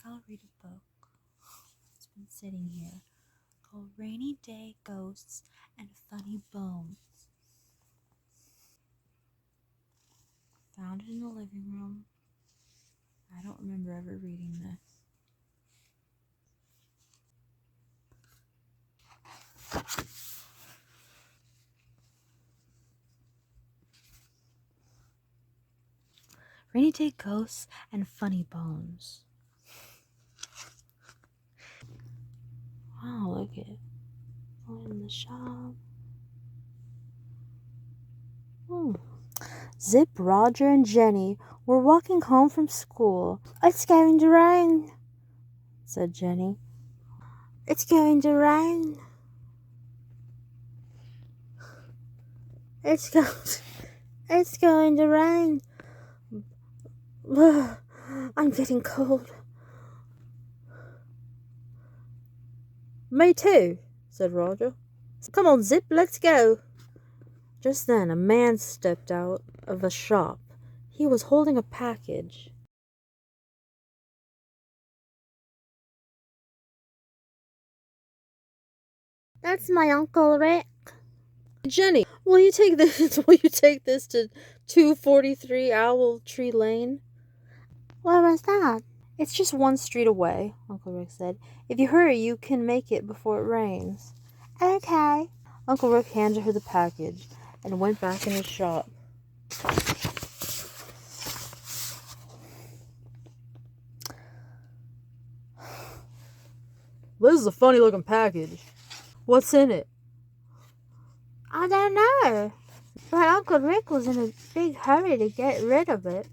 I'll read a book. It's been sitting here called Rainy Day Ghosts and Funny Bones. Found it in the living room. I don't remember ever reading this. Rainy Day Ghosts and Funny Bones. Wow, look at it. In the shop. Zip, Roger, and Jenny were walking home from school. "It's going to rain," said Jenny. "It's going to rain. It's going to rain. I'm getting cold." "Me too," said Roger. "Come on, Zip, let's go." Just then a man stepped out of a shop. He was holding a package. "That's my Uncle Rick." "Jenny, will you take this to 243 Owl Tree Lane?" "Where was that?" "It's just one street away," Uncle Rick said. "If you hurry, you can make it before it rains." "Okay." Uncle Rick handed her the package and went back in his shop. "This is a funny looking package. What's in it?" "I don't know. But Uncle Rick was in a big hurry to get rid of it."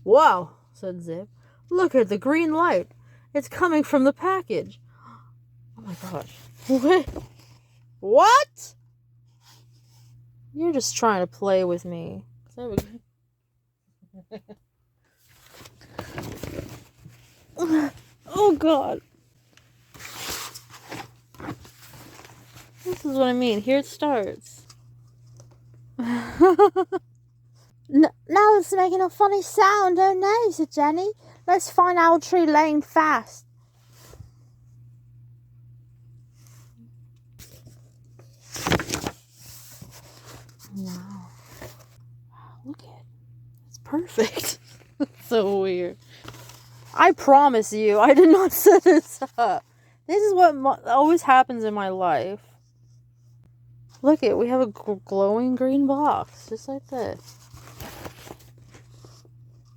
"Wow," said Zip. "Look at the green light. It's coming from the package." "Oh my gosh." What? "You're just trying to play with me." Oh God. This is what I mean. Here it starts. Now it's making a funny sound. "Oh no," said Jenny. "Let's find Owl Tree Lane fast." Wow. Look at it. It's perfect. It's so weird. I promise you, I did not set this up. This is what always happens in my life. Look it, we have a glowing green box, just like this.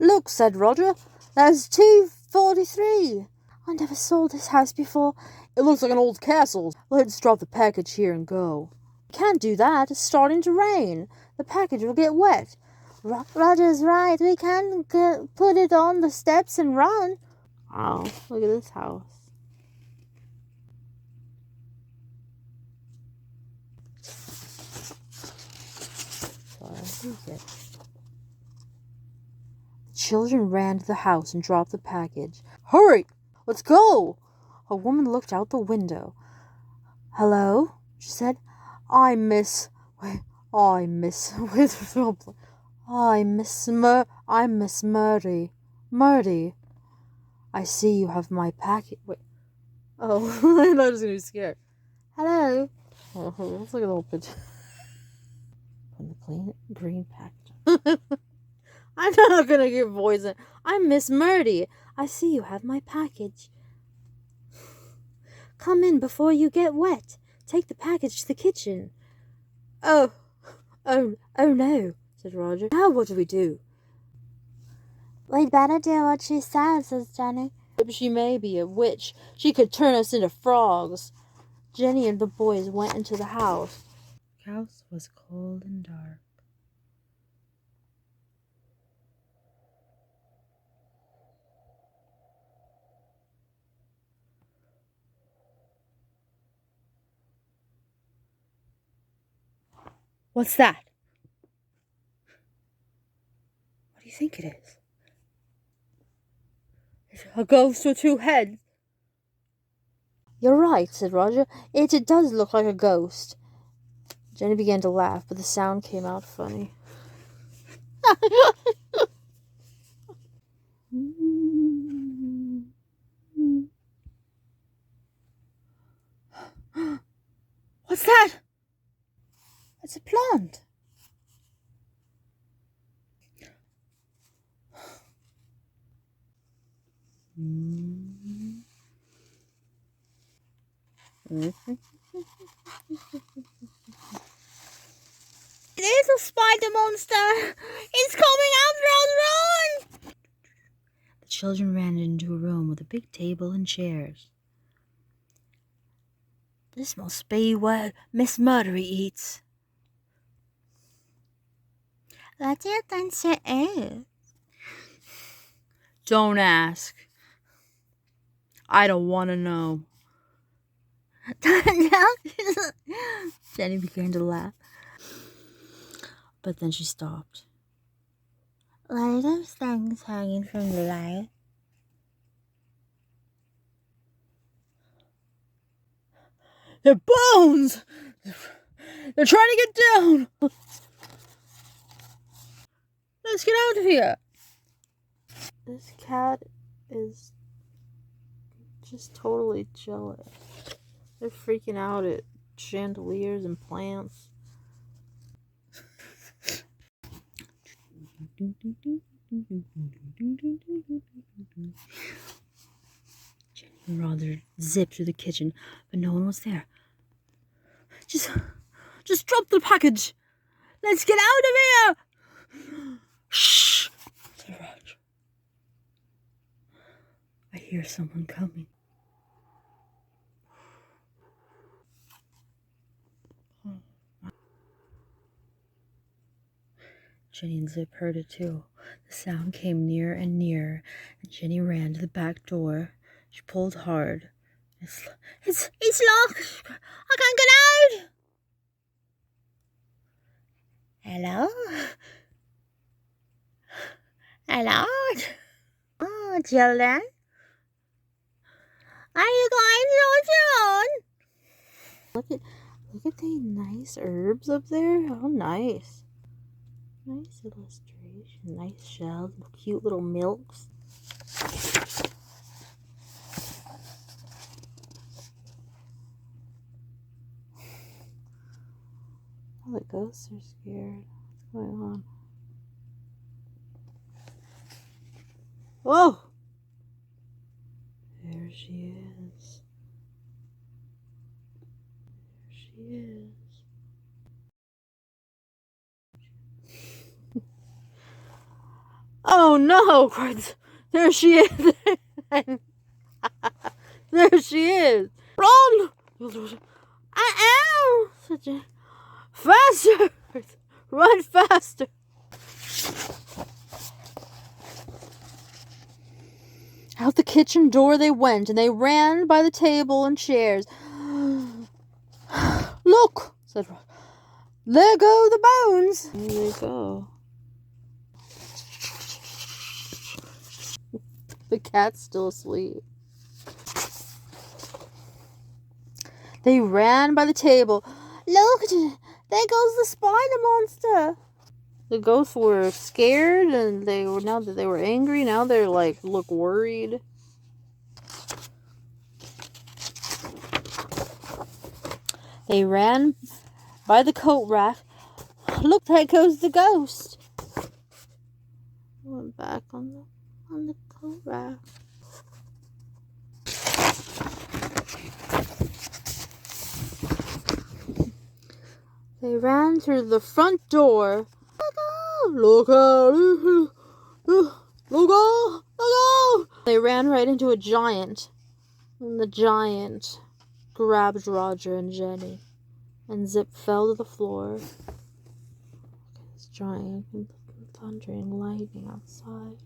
"Look," said Roger, "there's 243. I never saw this house before. It looks like an old castle. Let's drop the package here and go." "Can't do that. It's starting to rain. The package will get wet." "Roger's right. We can put it on the steps and run." Wow, look at this house. Sorry, who's it? The children ran to the house and dropped the package. "Hurry! Let's go!" A woman looked out the window. "Hello?" she said. I'm Miss Witherfield. I'm Miss Murdy. Murdy. I see you have my packet." Wait. Oh, I thought I was going to be scared. "Hello?" Oh, let's look at the whole picture. From the clean green package. I'm not going to give voice in. "I'm Miss Murdy. I see you have my package. Come in before you get wet. Take the package to the kitchen." Oh no," said Roger. "Now what do we do?" "We'd better do what she says," says Jenny. "She may be a witch. She could turn us into frogs." Jenny and the boys went into the house. The house was cold and dark. "What's that?" "What do you think it is?" "It's a ghost with two heads." "You're right," said Roger. It does look like a ghost." Jenny began to laugh, but the sound came out funny. What's that? It's a plant. It is a spider monster! It's coming after us! Run! The children ran into a room with a big table and chairs. This must be where Miss Murdery eats. What do you think she is? Don't ask. I don't want to know. Jenny began to laugh. But then she stopped. What are those things hanging from the light? They're bones! They're trying to get down! Let's get out of here! This cat is just totally jealous. They're freaking out at chandeliers and plants. Jenny and Roger zipped through the kitchen, but no one was there. Just drop the package. Let's get out of here. Shh, said Roger. I hear someone coming. Jenny and Zip heard it too. The sound came nearer and nearer, and Jenny ran to the back door. She pulled hard. It's locked. I can't get out. Hello? Hello? Oh, children. Are you going to your own? Look at the nice herbs up there. How nice. Nice illustration. Nice shells. Cute little milks. All the ghosts are scared. What's going on? Whoa! There she is. There she is. Oh no! There she is. There she is. Run! I am. Faster! Run faster! Out the kitchen door they went, and they ran by the table and chairs. Look, said Rod. There go the bones. There they go. The cat's still asleep. They ran by the table. Look, there goes the spider monster. The ghosts were scared, and now that they were angry, now they're like look worried. They ran by the coat rack. Look, there goes the ghost. Went back on the coat rack. They ran through the front door. Look out! Look out! They ran right into a giant. And the giant grabbed Roger and Jenny. And Zip fell to the floor. This giant and thundering lightning outside.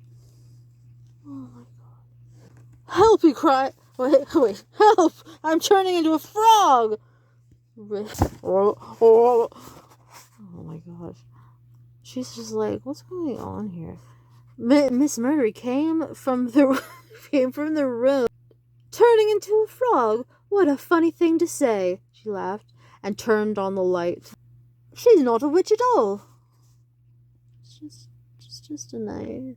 Oh my god. Help! He cried. Wait, help! I'm turning into a frog! Oh my gosh. She's just like, what's going on here? Miss Murdery came from the room, turning into a frog. What a funny thing to say, she laughed, and turned on the light. She's not a witch at all. She's just a night.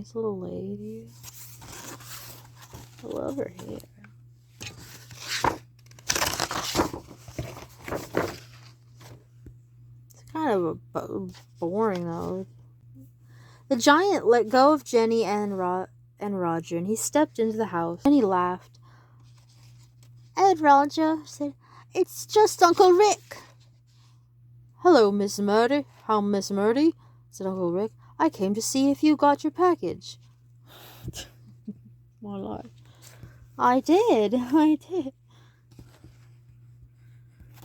nice little lady. I love her hair. It's kind of boring though. The giant let go of Jenny and Roger, and he stepped into the house. And he laughed. "Ed, Roger," said, "it's just Uncle Rick." "Hello, Miss Murdy. How, Miss Murdy?" said Uncle Rick. "I came to see if you got your package." My life. I did.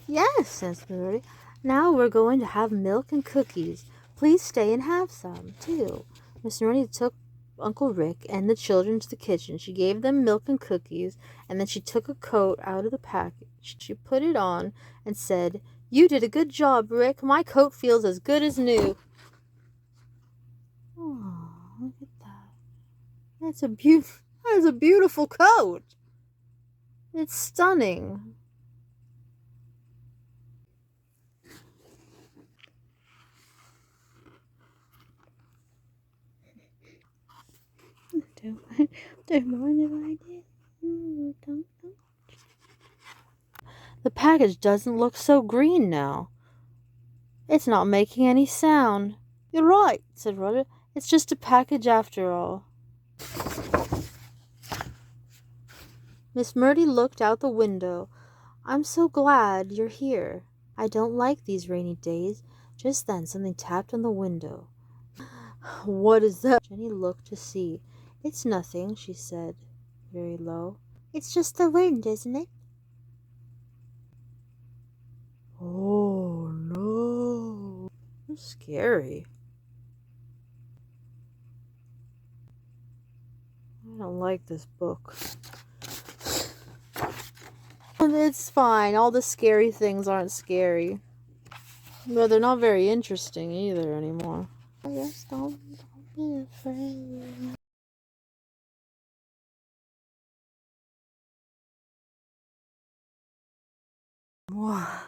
"Yes," said Murdy. "Now we're going to have milk and cookies. Please stay and have some, too." Miss Murdy took Uncle Rick and the children to the kitchen. She gave them milk and cookies, and then she took a coat out of the package. She put it on and said, "You did a good job, Rick. My coat feels as good as new." Oh, look at that. That's a beautiful coat. It's stunning. Don't mind if I did. The package doesn't look so green now. It's not making any sound. "You're right," said Roger. "It's just a package after all." Miss Murdy looked out the window. "I'm so glad you're here. I don't like these rainy days." Just then something tapped on the window. "What is that?" Jenny looked to see. "It's nothing," she said, very low. "It's just the wind, isn't it?" "Oh, no. That's scary. I don't like this book." It's fine. All the scary things aren't scary. But they're not very interesting either anymore. I just don't be afraid. Wow.